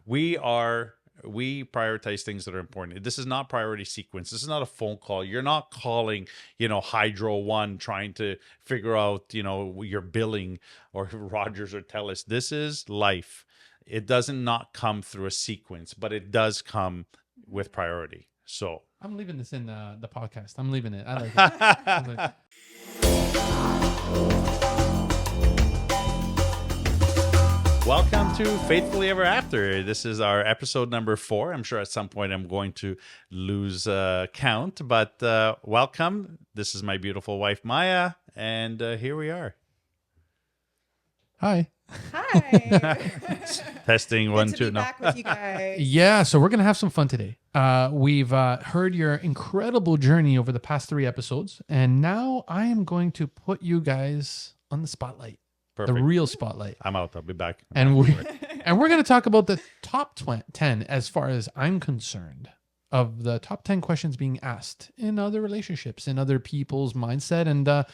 we prioritize things that are important. This is not priority sequence. This is not a phone call. You're not calling, Hydro One trying to figure out, your billing, or Rogers or TELUS. This is life. It doesn't not come through a sequence, but it does come with priority. So I'm leaving this in the podcast. I'm leaving it. I like it. I like it. welcome to Faithfully Ever After. This is our episode number 4. I'm sure at some point I'm going to lose count, but welcome. This is my beautiful wife, Maya, and here we are. Hi. Hi. Testing Good 1, to 2. be No. back with you guys. Yeah, so we're going to have some fun today. We've heard your incredible journey over the past 3 episodes, and now I am going to put you guys on the spotlight, Perfect. the real spotlight. I'm out. I'll be back. And we're going to talk about the top 10, as far as I'm concerned, of the top 10 questions being asked in other relationships, in other people's mindset, and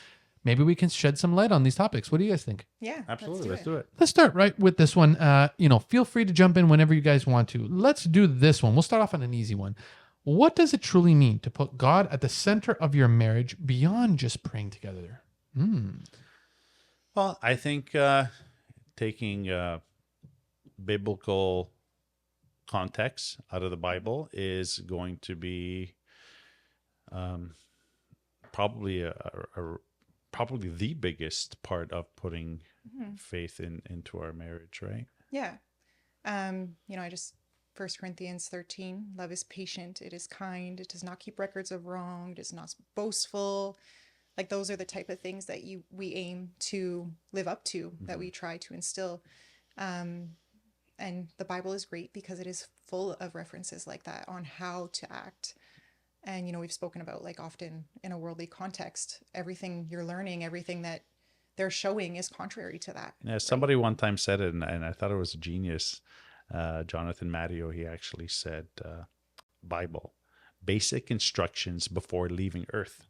maybe we can shed some light on these topics. What do you guys think? Yeah, Absolutely. Let's do it. Let's start right with this one. Feel free to jump in whenever you guys want to. Let's do this one. We'll start off on an easy one. What does it truly mean to put God at the center of your marriage beyond just praying together? Well, I think taking biblical context out of the Bible is going to be probably probably the biggest part of putting faith into our marriage, right? Yeah. I just 1 Corinthians 13, love is patient, it is kind, it does not keep records of wrong, it is not boastful. Like those are the type of things that we aim to live up to, that we try to instill. And the Bible is great because it is full of references like that on how to act. And, we've spoken about, like, often in a worldly context, everything you're learning, everything that they're showing is contrary to that. Yeah, somebody one time said it, and I thought it was a genius. Jonathan Matteo, he actually said, Bible, basic instructions before leaving Earth.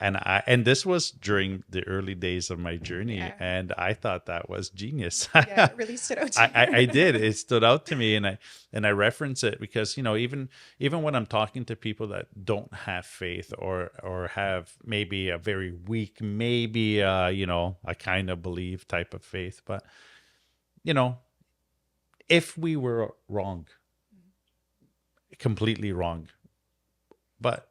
And this was during the early days of my journey, Yeah. and I thought that was genius. Yeah, it really stood out to me. I did. It stood out to me, and I reference it because even when I'm talking to people that don't have faith or have maybe a very weak, maybe I kind of believe type of faith, but if we were wrong, completely wrong, but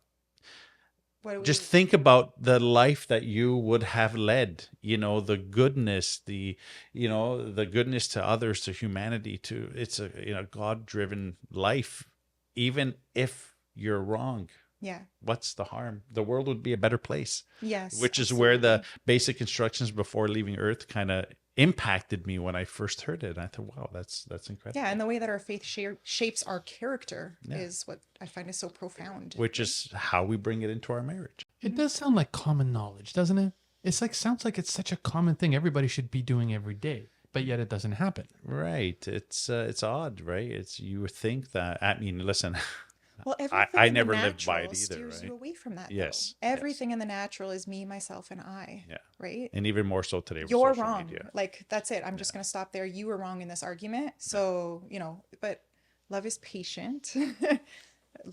just think about the life that you would have led, the goodness, the goodness to others, to humanity, it's a, God-driven life. Even if you're wrong, Yeah. what's the harm? The world would be a better place. Yes. Which is where the basic instructions before leaving Earth kind of impacted me when I first heard it. And I thought, wow, that's incredible. Yeah, and the way that our faith shapes our character is what I find is so profound. Which is how we bring it into our marriage. It does sound like common knowledge, doesn't it? Sounds like it's such a common thing everybody should be doing every day, but yet it doesn't happen. Right. It's odd, right? You would think that, I mean, listen, Well, everything I in the never lived by it natural either, steers right? you away from that. Yes, Though. Everything in the natural is me, myself, and I. Yeah. Right. And even more so today with You're social wrong. media. Like, that's it. I'm just going to stop there. You were wrong in this argument. So, but love is patient.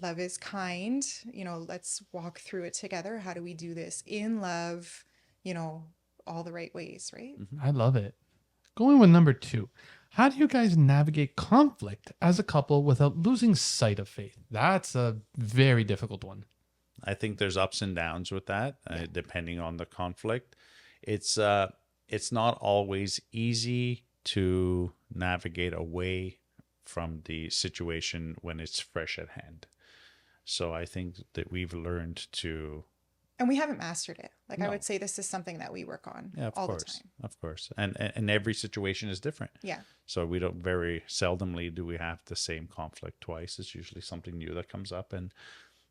Love is kind. Let's walk through it together. How do we do this in love, all the right ways, right? I love it. Going with number 2. How do you guys navigate conflict as a couple without losing sight of faith? That's a very difficult one. I think there's ups and downs with that, depending on the conflict. It's not always easy to navigate away from the situation when it's fresh at hand. So I think that we've learned to... And we haven't mastered it. Like, I No. would say this is something that we work on all the time. Of course. And every situation is different. Yeah. So we don't, very seldomly do we have the same conflict twice. It's usually something new that comes up.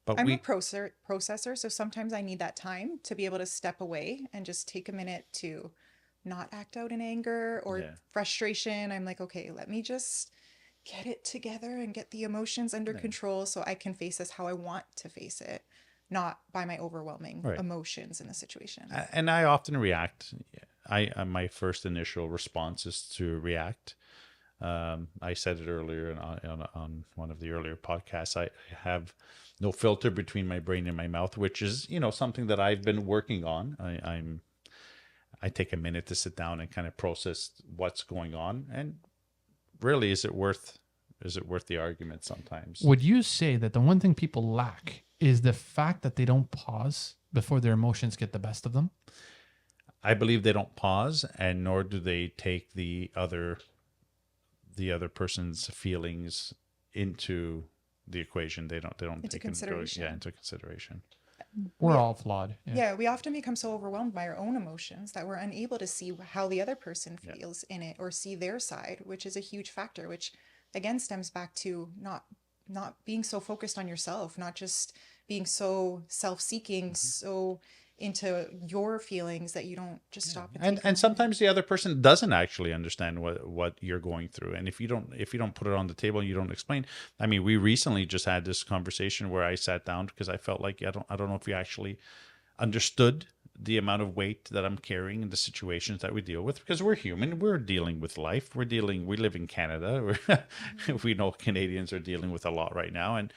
But I'm a processor, so sometimes I need that time to be able to step away and just take a minute to not act out in anger or frustration. I'm like, okay, let me just get it together and get the emotions under control so I can face this how I want to face it, not by my overwhelming emotions in the situation. And I often react. My first initial response is to react. I said it earlier on one of the earlier podcasts. I have no filter between my brain and my mouth, which is, something that I've been working on. I take a minute to sit down and kind of process what's going on, and really, is it worth the argument sometimes? Would you say that the one thing people lack is the fact that they don't pause before their emotions get the best of them? I believe they don't pause, and nor do they take the other person's feelings into the equation. They don't Into take consideration. into consideration. We're all flawed. Yeah, we often become so overwhelmed by our own emotions that we're unable to see how the other person feels in it or see their side, which is a huge factor, which again stems back to not being so focused on yourself, not just being so self-seeking, so into your feelings that you don't just stop and take And sometimes the other person doesn't actually understand what you're going through, and if you don't put it on the table and you don't explain. I mean, we recently just had this conversation where I sat down because I felt like I don't know if you actually understood the amount of weight that I'm carrying in the situations that we deal with, because we're human, we're dealing with life, we live in Canada. We know Canadians are dealing with a lot right now, and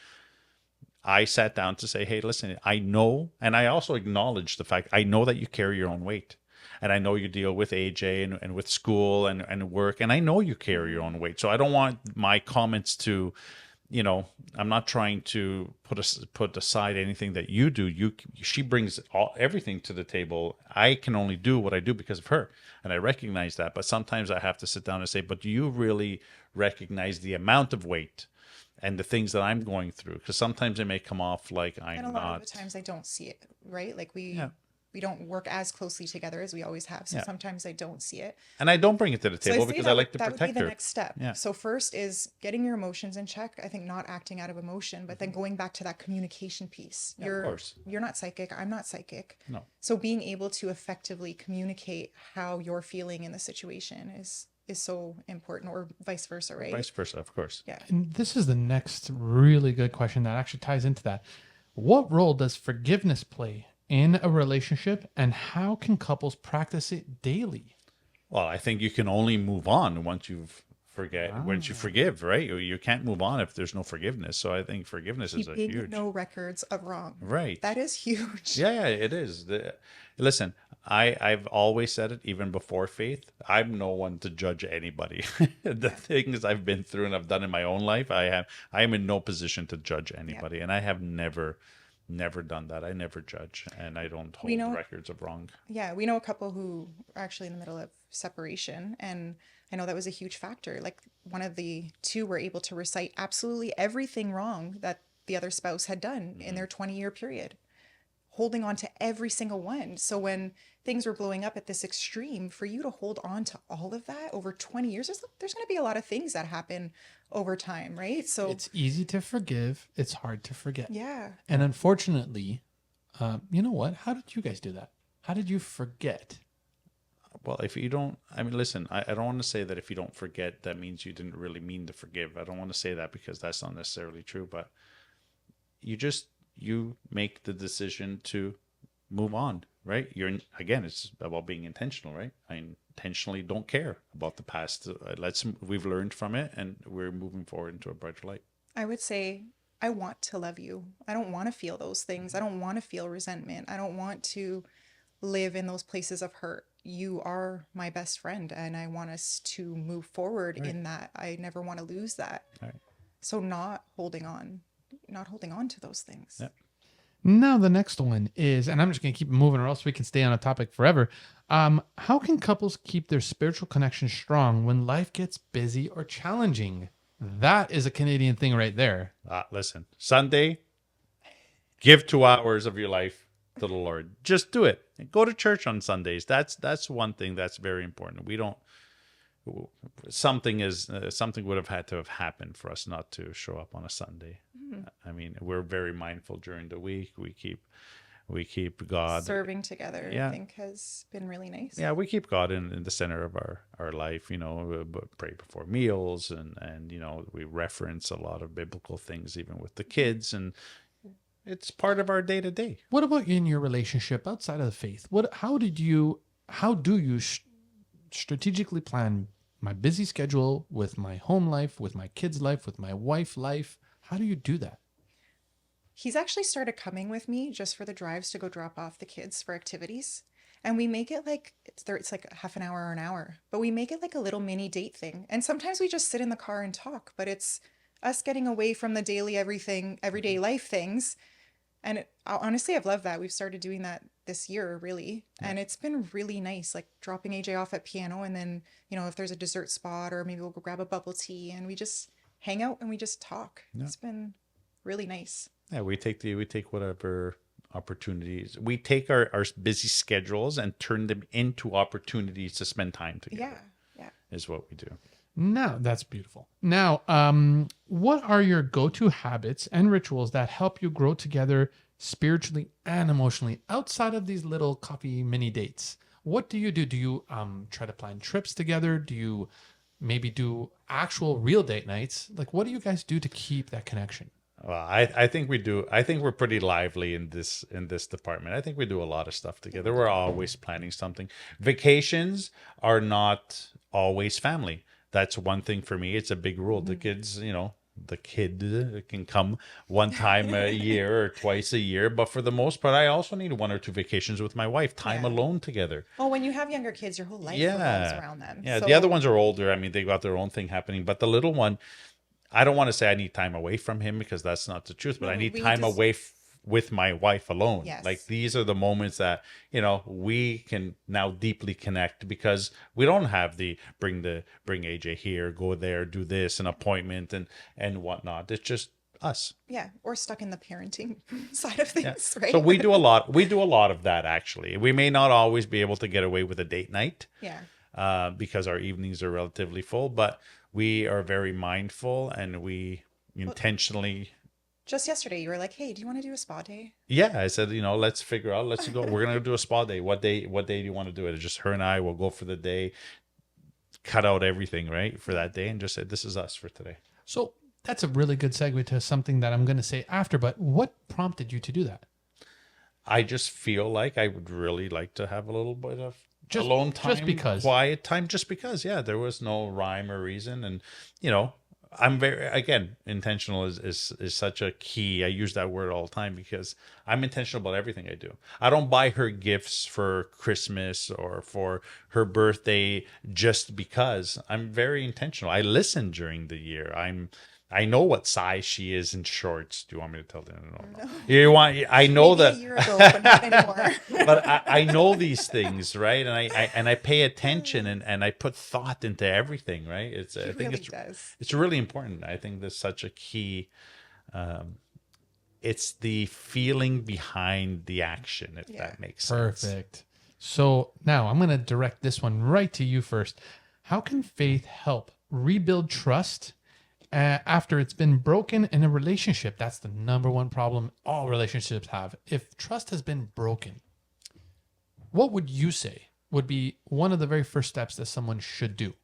I sat down to say, hey, listen, I know, and I also acknowledge the fact, I know that you carry your own weight. And I know you deal with AJ and with school and work, and I know you carry your own weight. So I don't want my comments to, I'm not trying to put aside anything that you do. She brings everything to the table. I can only do what I do because of her, and I recognize that. But sometimes I have to sit down and say, but do you really recognize the amount of weight and the things that I'm going through? Because sometimes it may come off like I'm and a not. lot of the times I don't see it, right? Like we don't work as closely together as we always have. So sometimes I don't see it. And I don't bring it to the So table say because that I like to that protect would be the her. next step. Yeah. So first is getting your emotions in check. I think not acting out of emotion, but then going back to that communication piece. Yeah, of course. You're not psychic. I'm not psychic. No. So being able to effectively communicate how you're feeling in the situation is so important, or vice versa, right? Vice versa, of course. Yeah. And this is the next really good question that actually ties into that. What role does forgiveness play in a relationship, and how can couples practice it daily? Well, I think you can only move on once you forgive, right? You can't move on if there's no forgiveness. So I think forgiveness is a Keeping huge. no records of wrong. Right. That is huge. Yeah, it is. Listen, I've always said it, even before faith. I'm no one to judge anybody. The things I've been through and I've done in my own life, I am in no position to judge anybody, and I have never done that. I never judge, and I don't hold records of wrong. Yeah, we know a couple who are actually in the middle of separation, and I know that was a huge factor. Like one of the two were able to recite absolutely everything wrong that the other spouse had done in their 20-year period, holding on to every single one. So when things were blowing up at this extreme, for you to hold on to all of that over 20 years, there's going to be a lot of things that happen over time, right? So It's easy to forgive. It's hard to forget. yeah. And unfortunately, you know what? How did you guys do that? How did you forget? Well, if you don't, I mean, listen, I don't want to say that if you don't forget, that means you didn't really mean to forgive. I don't want to say that because that's not necessarily true, but you make the decision to move on, right? Again, it's about being intentional, right? I intentionally don't care about the past. We've learned from it, and we're moving forward into a brighter light. I would say I want to love you. I don't want to feel those things. I don't want to feel resentment. I don't want to live in those places of hurt. You are my best friend, and I want us to move forward in that. I never want to lose that. Right. So not holding on to those things. Yep. Now the next one is, and I'm just going to keep it moving or else we can stay on a topic forever. How can couples keep their spiritual connection strong when life gets busy or challenging? That is a Canadian thing right there. Listen, Sunday, give 2 hours of your life to the Lord. Just do it. Go to church on Sundays. That's one thing that's very important. We don't. Something would have had to have happened for us not to show up on a Sunday. I mean, we're very mindful during the week. We keep God Serving together, Yeah. I think, has been really nice. Yeah, we keep God in the center of our life. We pray before meals, and we reference a lot of biblical things, even with the kids, and it's part of our day to day. What about in your relationship outside of the faith? How do you strategically plan my busy schedule with my home life, with my kids' life, with my wife life? How do you do that? He's actually started coming with me just for the drives to go drop off the kids for activities. And we make it like it's like half an hour or an hour, but we make it like a little mini date thing. And sometimes we just sit in the car and talk, but it's us getting away from the daily everything, everyday life things. And honestly, I've loved that. We've started doing that this year, really. And it's been really nice, like dropping AJ off at piano. And then, if there's a dessert spot or maybe we'll go grab a bubble tea and we just hang out and we just talk. Yeah. It's been really nice. Yeah, we take whatever opportunities. We take our busy schedules and turn them into opportunities to spend time together. Yeah. Is what we do. Now, that's beautiful. Now, what are your go-to habits and rituals that help you grow together spiritually and emotionally outside of these little coffee mini dates? What do you do? Do you try to plan trips together? Do you maybe do actual real date nights? Like, what do you guys do to keep that connection? Well, I think we do. I think we're pretty lively in this department. I think we do a lot of stuff together. We're always planning something. Vacations are not always family. That's one thing for me. It's a big rule. The kids, the kid can come one time a year or twice a year, but for the most part, I also need 1 or 2 vacations with my wife, time Yeah. alone together. Well, when you have younger kids, your whole life revolves around them. Yeah, So, the other ones are older. I mean, they got their own thing happening, but the little one, I don't want to say I need time away from him because that's not the truth, but No, I need we time just- away with my wife alone. Yes. Like these are the moments that, we can now deeply connect because we don't have bring AJ here, go there, do this, an appointment and whatnot. It's just us. Yeah, or stuck in the parenting side of things, right? So we do a lot of that actually. We may not always be able to get away with a date night. Yeah. Because our evenings are relatively full, but we are very mindful and we intentionally. Just yesterday, you were like, "Hey, do you want to do a spa day?" Yeah, I said, let's figure out, let's go. We're gonna do a spa day. What day do you want to do it? It's just her and I will go for the day, cut out everything, right, for that day and just say, this is us for today. So that's a really good segue to something that I'm going to say after, but what prompted you to do that? I just feel like I would really like to have a little bit of Just- alone time, just because. quiet time, just because. Yeah, there was no rhyme or reason, and I'm very, again, intentional is such a key. I use that word all the time because I'm intentional about everything I do. I don't buy her gifts for Christmas or for her birthday just because. I'm very intentional. I listen during the year. I know what size she is in shorts. Do you want me to tell them? No. You want? I know Maybe that. a year ago, but not anymore. But I know these things, right? And I pay attention and I put thought into everything, right? I think really does. it's really important. I think there's such a key. It's the feeling behind the action, if that makes sense. Perfect. So now I'm going to direct this one right to you first. How can faith help rebuild trust after it's been broken in a relationship? That's the number one problem all relationships have. If trust has been broken, what would you say would be one of the very first steps that someone should do?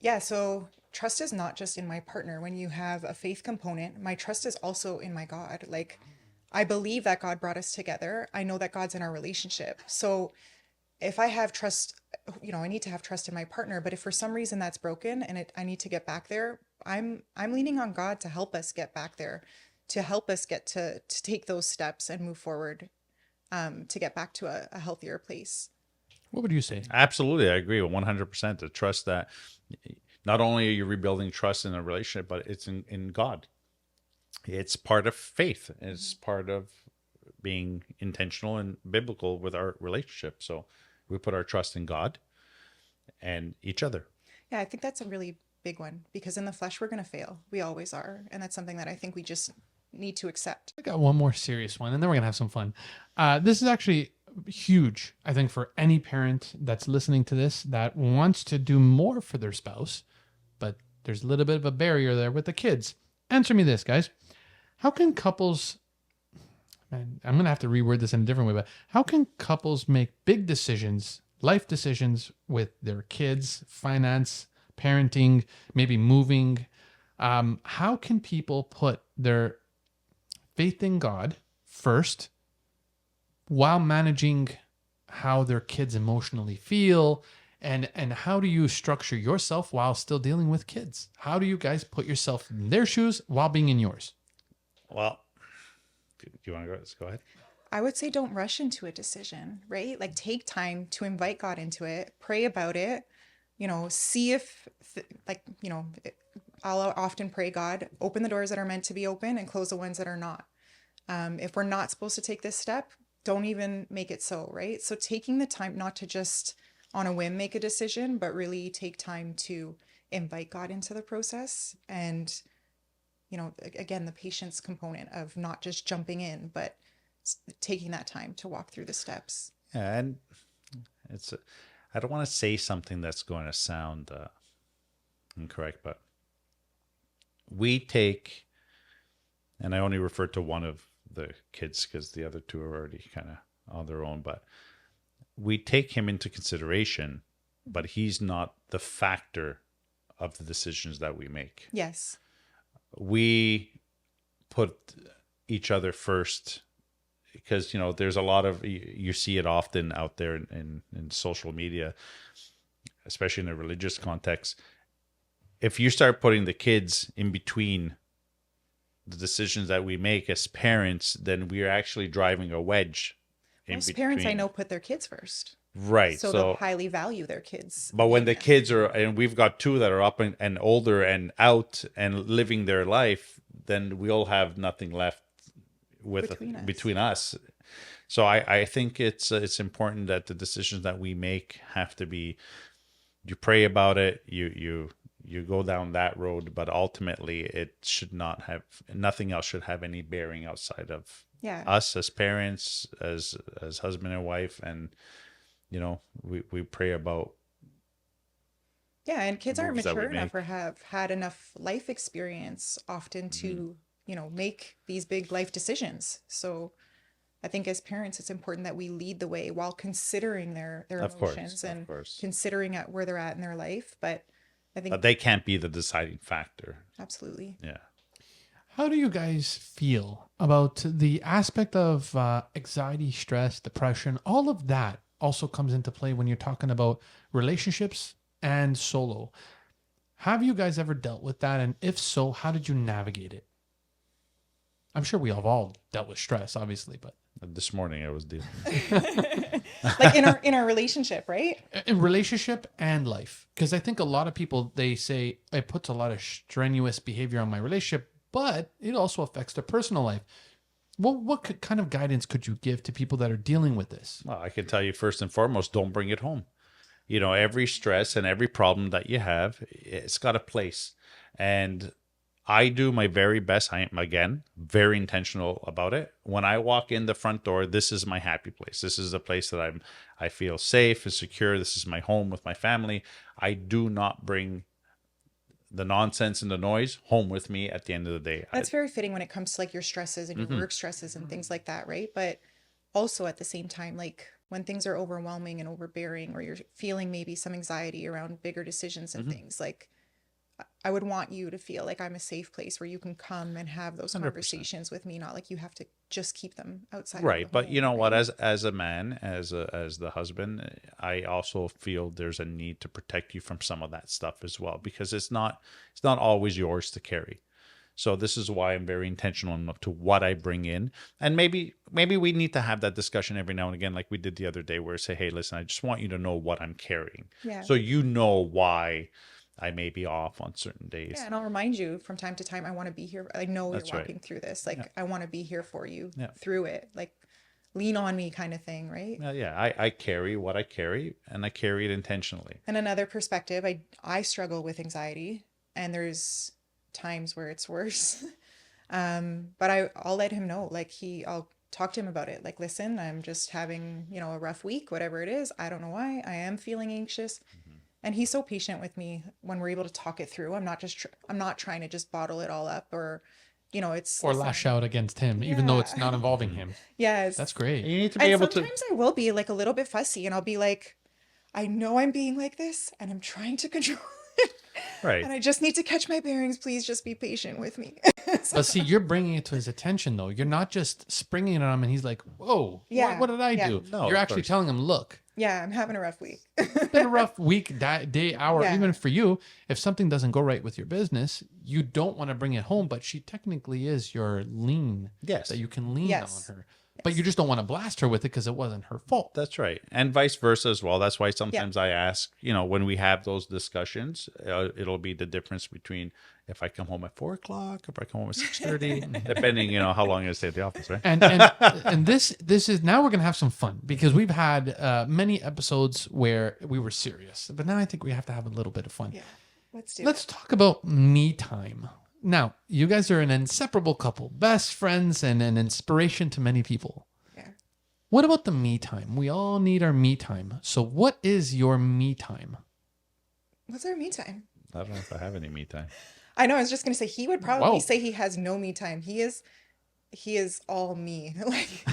Yeah, so trust is not just in my partner. When you have a faith component, my trust is also in my God. Like, I believe that God brought us together. I know that God's in our relationship. So if I have trust, I need to have trust in my partner. But if for some reason that's broken and I need to get back there, I'm leaning on God to help us get back there, to help us get to take those steps and move forward, to get back to a healthier place. What would you say? Absolutely, I agree with 100%. To trust that not only are you rebuilding trust in a relationship, but it's in God. It's part of faith. It's part of being intentional and biblical with our relationship. So we put our trust in God and each other. Yeah, I think that's a really big one because in the flesh, we're going to fail. We always are. And that's something that I think we just need to accept. I got one more serious one, and then we're going to have some fun. This is actually huge, I think, for any parent that's listening to this that wants to do more for their spouse, but there's a little bit of a barrier there with the kids. Answer me this, guys. How can couples, man, I'm going to have to reword this in a different way, but how can couples make big decisions, life decisions with their kids, finance, parenting, maybe moving? How can people put their faith in God first while managing how their kids emotionally feel And how do you structure yourself while still dealing with kids? How do you guys put yourself in their shoes while being in yours? Well, do you want to go? Let's go ahead. I would say don't rush into a decision, right? Like take time to invite God into it, pray about it, see if, I'll often pray, God, open the doors that are meant to be open and close the ones that are not. If we're not supposed to take this step, don't even make it so, right? So taking the time not to just on a whim make a decision, but really take time to invite God into the process. And, again, the patience component of not just jumping in, but taking that time to walk through the steps. Yeah, and I don't want to say something that's going to sound incorrect, but we take, and I only refer to one of the kids because the other two are already kind of on their own, but we take him into consideration, but he's not the factor of the decisions that we make. Yes. We put each other first because, there's a lot of, you see it often out there in social media, especially in a religious context. If you start putting the kids in between the decisions that we make as parents, then we are actually driving a wedge. Most parents I know put their kids first. Right. So they'll highly value their kids. But when the kids are, and we've got two that are up and older and out and living their life, then we'll have nothing left between us. So I think it's important that the decisions that we make have to be, you pray about it, you go down that road, but ultimately it should not have, nothing else should have any bearing outside of us as parents, as husband and wife. And, we pray about. Yeah. And kids aren't mature enough or have had enough life experience often to, make these big life decisions. So I think as parents, it's important that we lead the way while considering their emotions and considering at where they're at in their life. But I think they can't be the deciding factor. Absolutely. Yeah. How do you guys feel about the aspect of anxiety, stress, depression? All of that also comes into play when you're talking about relationships and solo. Have you guys ever dealt with that? And if so, how did you navigate it? I'm sure we have all dealt with stress, obviously, but this morning I was dealing. Like in our relationship, right? In relationship and life. Because I think a lot of people, they say it puts a lot of strenuous behavior on my relationship, but it also affects their personal life. Well, what kind of guidance could you give to people that are dealing with this? Well, I can tell you first and foremost, don't bring it home. Every stress and every problem that you have, it's got a place. And I do my very best. I am, again, very intentional about it. When I walk in the front door, this is my happy place. This is the place that I feel safe and secure. This is my home with my family. I do not bring the nonsense and the noise home with me at the end of the day. That's very fitting when it comes to like your stresses and your work stresses and things like that, right? But also at the same time, like when things are overwhelming and overbearing, or you're feeling maybe some anxiety around bigger decisions and things, like I would want you to feel like I'm a safe place where you can come and have those 100%. Conversations with me, not like you have to just keep them outside. Right. But home, you know what, right? as a man, as the husband, I also feel there's a need to protect you from some of that stuff as well, because it's not always yours to carry. So this is why I'm very intentional to what I bring in. And maybe we need to have that discussion every now and again, like we did the other day, where I say, hey, listen, I just want you to know what I'm carrying. Yeah. So you know why I may be off on certain days. Yeah, and I'll remind you from time to time, I want to be here. I know That's you're right. walking through this. Like, I want to be here for you Yeah. through it. Like, lean on me kind of thing, right? Yeah, I carry what I carry, and I carry it intentionally. And another perspective, I struggle with anxiety, and there's times where it's worse. But I'll let him know. Like, I'll talk to him about it. Like, listen, I'm just having, a rough week, whatever it is. I don't know why. I am feeling anxious. And he's so patient with me when we're able to talk it through. I'm not trying to just bottle it all up or, it's Or lash out against him, even though it's not involving him. Yes. That's great. You need to be And able to. sometimes I will be like a little bit fussy, and I'll be like, I know I'm being like this and I'm trying to control it. Right. And I just need to catch my bearings. Please just be patient with me. But see, you're bringing it to his attention, though. You're not just springing it on him and he's like, whoa, Yeah, what did I yeah. do? No, You're of actually course. telling him, look, Yeah, I'm having a rough week. It's been a rough week, day, hour, Yeah. even for you. If something doesn't go right with your business, you don't want to bring it home, but she technically is your lean Yes. that you can lean Yes. on her. But you just don't want to blast her with it because it wasn't her fault. That's right. And vice versa as well. That's why sometimes I ask, when we have those discussions, it'll be the difference between if I come home at 4:00, if I come home at 6:30, depending, how long I stay at the office, right? And this is now we're gonna have some fun because we've had many episodes where we were serious, but now I think we have to have a little bit of fun. Yeah, let's do Let's talk about me time. Now, you guys are an inseparable couple, best friends, and an inspiration to many people. Yeah. What about the me time? We all need our me time. So, what is your me time? What's our me time? I don't know if I have any me time. I know. I was just gonna say he would probably Whoa. say he has no me time. He is all me. Like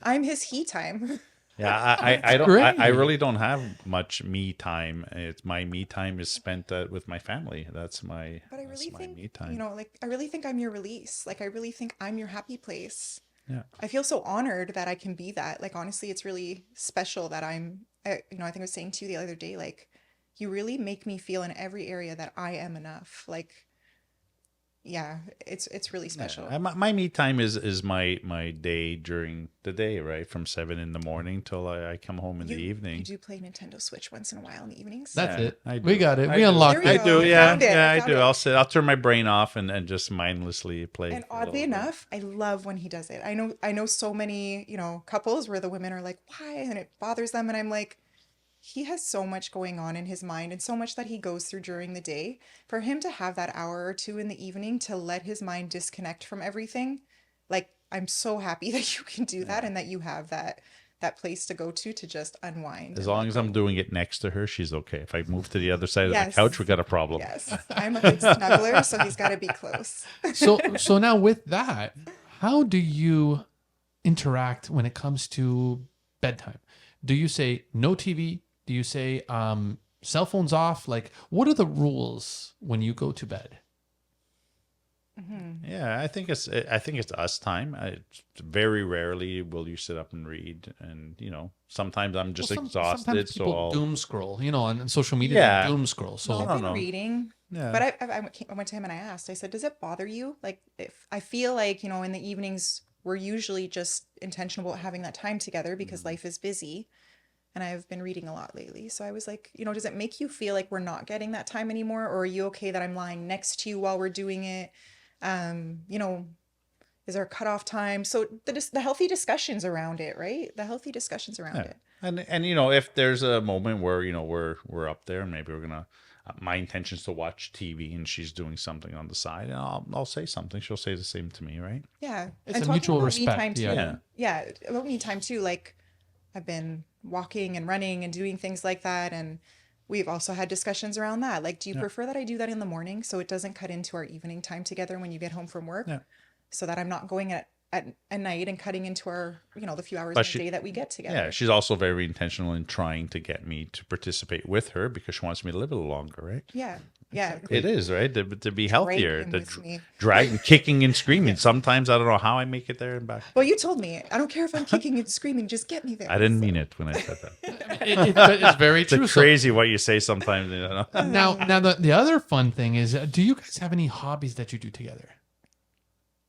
I'm his he time. Yeah, I don't. great. I really don't have much me time. It's my me time is spent with my family. That's my. But I that's really my think, me time. like I really think I'm your release. Like I really think I'm your happy place. Yeah. I feel so honored that I can be that. Like honestly, it's really special that I think I was saying to you the other day, like you really make me feel in every area that I am enough. Like yeah, it's really special. Yeah. My me time is my day during the day, right? From 7 a.m. till I come home in the evening. You do play Nintendo Switch once in a while in the evenings. That's Yeah, it. I We do. got it. I We do. unlocked There it. we go. I do, yeah, Found it. yeah, I Found do. it. I'll turn my brain off and just mindlessly play. And a oddly little bit. enough, I love when he does it. I know so many, couples where the women are like, why? And it bothers them. And I'm like, he has so much going on in his mind and so much that he goes through during the day. For him to have that hour or two in the evening to let his mind disconnect from everything, like I'm so happy that you can do that and that you have that place to go to just unwind. As and long let as go. I'm doing it next to her, she's okay. If I move to the other side of the Yes. couch, we got a problem. Yes, I'm a big snuggler, so he's got to be close. So now with that, how do you interact when it comes to bedtime? Do you say no TV? Do you say cell phones off? Like, what are the rules when you go to bed? Yeah, I think it's us time. Very rarely will you sit up and read, and sometimes I'm just exhausted. Sometimes So people I'll, doom scroll, on social media, Yeah. they doom scroll. So I've been no. reading, yeah, but I went to him and I asked. I said, "Does it bother you? Like, if I feel like in the evenings we're usually just intentional about having that time together because life is busy, and I've been reading a lot lately. So I was like, does it make you feel like we're not getting that time anymore, or are you okay that I'm lying next to you while we're doing it? Is there a cutoff time? So the healthy discussions around it, right? The healthy discussions around it. and if there's a moment where we're up there and maybe we're gonna. My intention is to watch TV, and she's doing something on the side, and I'll say something. She'll say the same to me, right? Yeah. It's And a talking mutual about me respect, time too. yeah. Yeah. About me time too. Like I've been walking and running and doing things like that. And we've also had discussions around that. Like, do you prefer that I do that in the morning so it doesn't cut into our evening time together when you get home from work? Yeah. So that I'm not going at night and cutting into our, the few hours But in the day that we get together. Yeah, she's also very intentional in trying to get me to participate with her because she wants me to live a little longer, right? Yeah. Yeah. It is, right? To be healthier, Dragging with me. dragging, kicking, and screaming. Sometimes I don't know how I make it there and back. Well, you told me, I don't care if I'm kicking and screaming, just get me there. I didn't mean it when I said that. It's very It's true. So crazy what you say sometimes. now the other fun thing is, do you guys have any hobbies that you do together?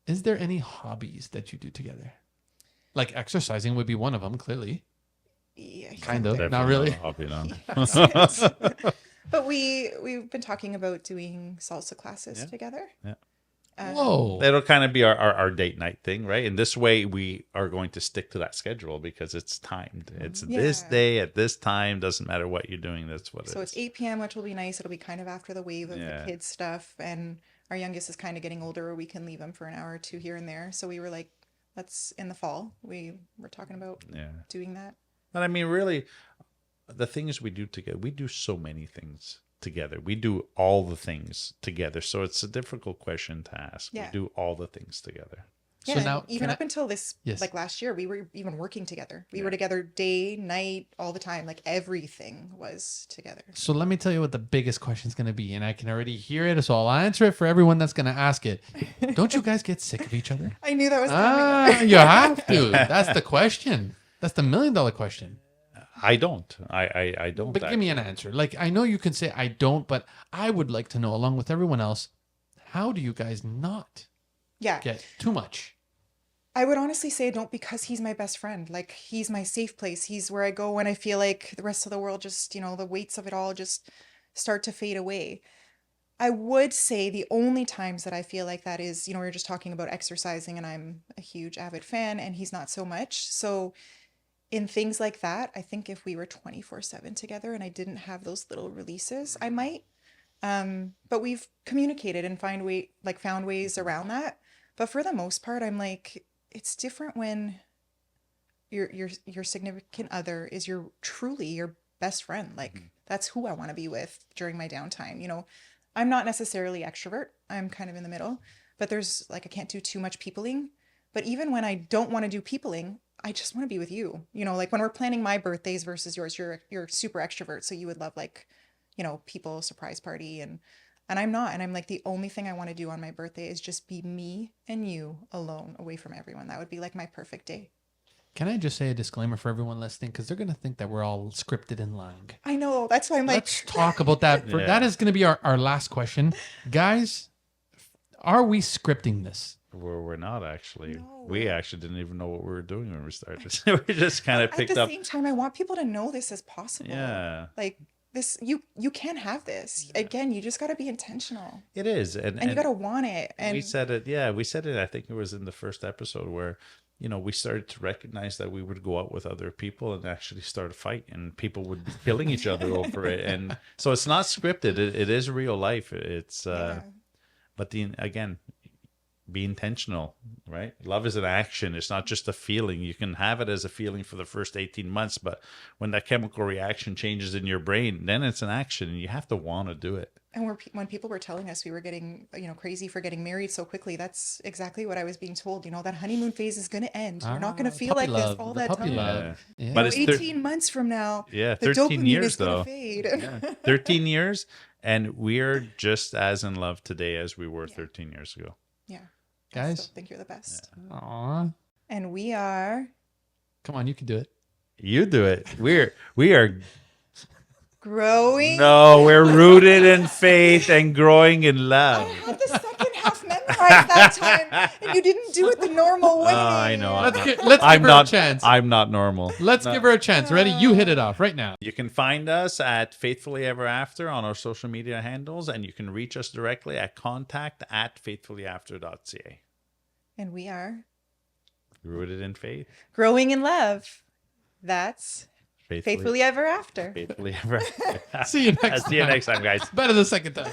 Is there any hobbies that you do together? Like exercising would be one of them, clearly. Yeah, Kind of. Definitely Not really. a hobby, no. Yes. But we've been talking about doing salsa classes together. Yeah. Whoa. That'll kind of be our date night thing, right? And this way we are going to stick to that schedule because it's timed. It's this Yeah. day at this time. Doesn't matter what you're doing. That's what So it it's is. 8 p.m., which will be nice. It'll be kind of after the wave of Yeah. the kids stuff. And our youngest is kind of getting older. We can leave him for an hour or two here and there. So we were like, let's, in the fall, we were talking about Yeah. doing that. But I mean, really, the things we do together, we do so many things together. We do all the things together. So it's a difficult question to ask. Yeah. We do all the things together. So Yeah, now, and even can I- up until this, Yes. like last year, we were even working together. We were together day, night, all the time. Like everything was together. So let me tell you what the biggest question is going to be, and I can already hear it, so I'll answer it for everyone that's going to ask it. Don't you guys get sick of each other? I knew that was coming. You have to. That's the question. That's the $1 million question. I don't. I don't. But give me an answer. Like, I know you can say I don't, but I would like to know, along with everyone else, how do you guys not Yeah. get too much? I would honestly say I don't, because he's my best friend. Like, he's my safe place. He's where I go when I feel like the rest of the world just, the weights of it all just start to fade away. I would say the only times that I feel like that is, we were just talking about exercising, and I'm a huge avid fan and he's not so much. So in things like that, I think if we were 24/7 together and I didn't have those little releases, I might. But we've communicated and found ways around that. But for the most part, I'm like, it's different when your significant other is truly your best friend. Like, that's who I want to be with during my downtime. I'm not necessarily extrovert. I'm kind of in the middle. But there's I can't do too much peopling. But even when I don't want to do peopling, I just want to be with you. Like when we're planning my birthdays versus yours, you're super extrovert, so you would love people surprise party, and I'm not. And I'm like, the only thing I want to do on my birthday is just be me and you alone, away from everyone. That would be like my perfect day. Can I just say a disclaimer for everyone listening? Because they're going to think that we're all scripted and lying. I know. That's why I'm like, Let's talk about that. Yeah. That is going to be our last question. Guys, are we scripting this? We're not actually. No. We actually didn't even know what we were doing when we started. We just kind of at picked the up. same time, I want people to know this is possible. Yeah, Like this, you can have this. Again, you just got to be intentional, it is, and you got to want it. And we said it. Yeah, we said it. I think it was in the first episode where we started to recognize that we would go out with other people and actually start a fight, and people would be killing each other over it. And so it's not scripted. It is real life. It's yeah. but again, be intentional, right? Love is an action. It's not just a feeling. You can have it as a feeling for the first 18 months, but when that chemical reaction changes in your brain, then it's an action, and you have to want to do it. And when people were telling us we were getting, crazy for getting married so quickly, that's exactly what I was being told. That honeymoon phase is going to end. You're not going to feel puppy like love, this all the that puppy time. love. Yeah. But it's 18 months from now, Yeah, the 13 dopamine years is going though. to fade. Yeah, 13 years, and we're just as in love today as we were 13 years ago. Yeah. Guys? I still think you're the best. Aw. And we are Come on, you can do it. You do it. We are growing. no, we're rooted in faith and growing in I love. had the second half memorized that time, and you didn't do it the normal way. I know. Let's give I'm her not a chance. I'm not normal. Let's give her a chance. Ready? You hit it off right now. You can find us at Faithfully Ever After on our social media handles, and you can reach us directly at contact@faithfullyafter.ca. And we are Rooted in faith. growing in love. That's faithfully ever after. Faithfully ever after. See you next See you time. next time, guys. Better the second time.